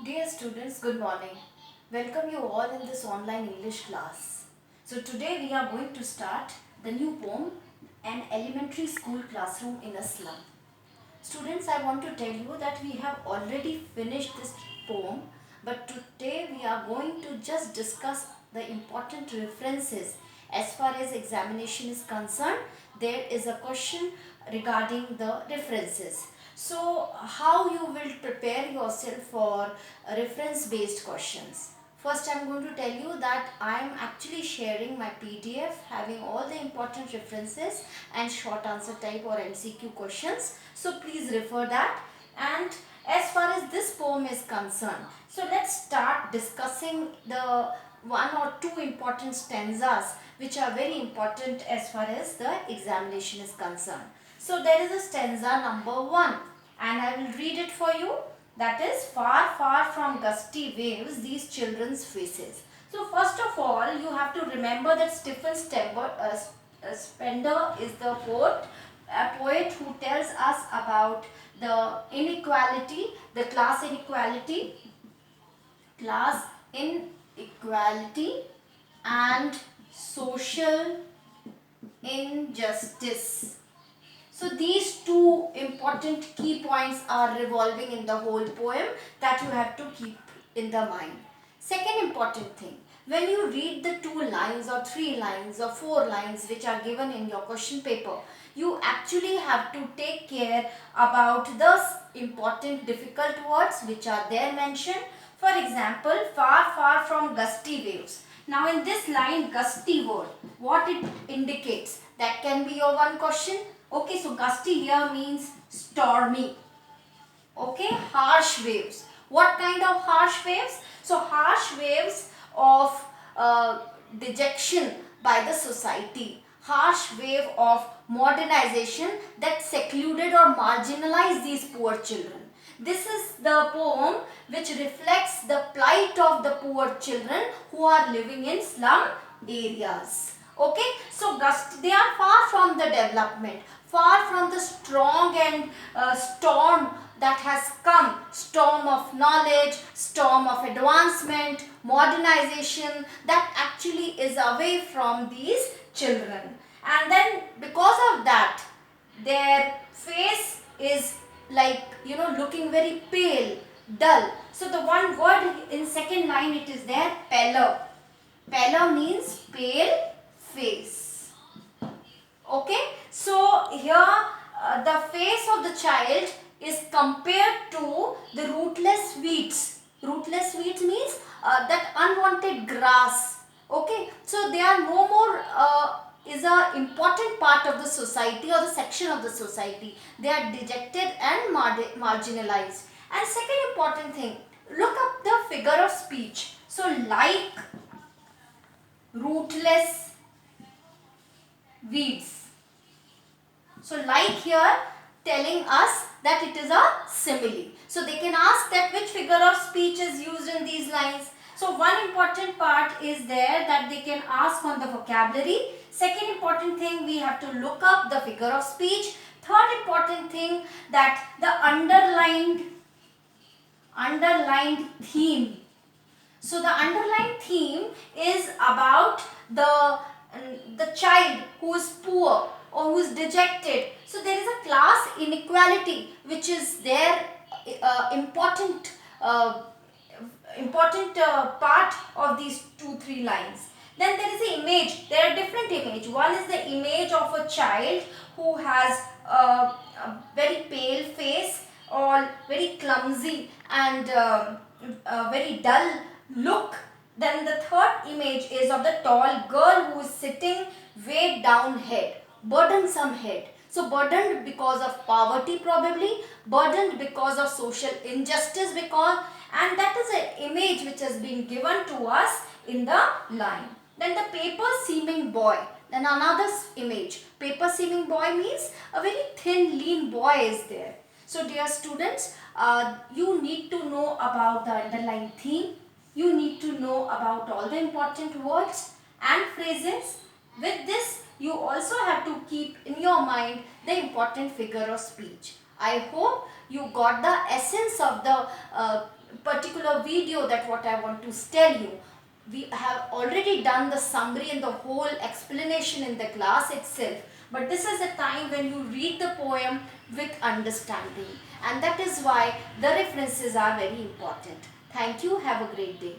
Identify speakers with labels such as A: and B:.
A: Dear students, good morning. Welcome you all in this online English class. So today we are going to start the new poem, An Elementary School Classroom in a Slum. Students, I want to tell you that we have already finished this poem, but today we are going to just discuss the important references. As far as examination is concerned, there is a question regarding the references. So, how you will prepare yourself for reference based questions? First, I am going to tell you that I am actually sharing my PDF having all the important references and short answer type or MCQ questions. So, please refer that. And as far as this poem is concerned, so let's start discussing the one or two important stanzas which are very important as far as the examination is concerned. So, there is a stanza number 1 and I will read it for you. That is, far, far from gusty waves, these children's faces. So, first of all, you have to remember that Stephen Spender is the poet, a poet who tells us about the inequality, the class inequality and social injustice. So these two important key points are revolving in the whole poem that you have to keep in the mind. Second important thing, when you read the 2 lines or 3 lines or 4 lines which are given in your question paper, you actually have to take care about the important difficult words which are there mentioned. For example, far, far from gusty waves. Now in this line, gusty word, what it indicates? That can be your one question. Okay, so gusty here means stormy. Okay, harsh waves. What kind of harsh waves? So harsh waves of dejection by the society. Harsh wave of modernization that secluded or marginalized these poor children. This is the poem which reflects the plight of the poor children who are living in slum areas. Okay, so they are far from the development, far from the strong and storm that has come, storm of knowledge, storm of advancement, modernization that actually is away from these children. And then because of that, their face is like, looking very pale, dull. So the one word in second line, it is there, pallor. Pallor means pale face. Okay, so here the face of the child is compared to the rootless weeds. Rootless weeds means that unwanted grass. Okay, so they are no more is a important part of the society or the section of the society. They are dejected and marginalized. And second important thing, look up the figure of speech. So like, rootless, weeds. So like here telling us that it is a simile. So they can ask that which figure of speech is used in these lines. So one important part is there that they can ask on the vocabulary. Second important thing, we have to look up the figure of speech. Third important thing, that the underlined theme. So the underlying theme is about the child who is poor or who is dejected. So there is a class inequality which is there, important part of these 2-3 lines. Then there is an image. There are different images. One is the image of a child who has a very pale face or very clumsy and very dull look. Then the third image is of the tall girl who is sitting way down head, burdensome head. So burdened because of poverty probably, burdened because of social injustice and that is an image which has been given to us in the line. Then the paper seeming boy. Then another image. Paper seeming boy means a very thin, lean boy is there. So dear students, you need to know about the underlying theme. You need to know about all the important words and phrases. With this, you also have to keep in your mind the important figure of speech. I hope you got the essence of the particular video that what I want to tell you. We have already done the summary and the whole explanation in the class itself, but this is a time when you read the poem with understanding, and that is why the references are very important. Thank you. Have a great day.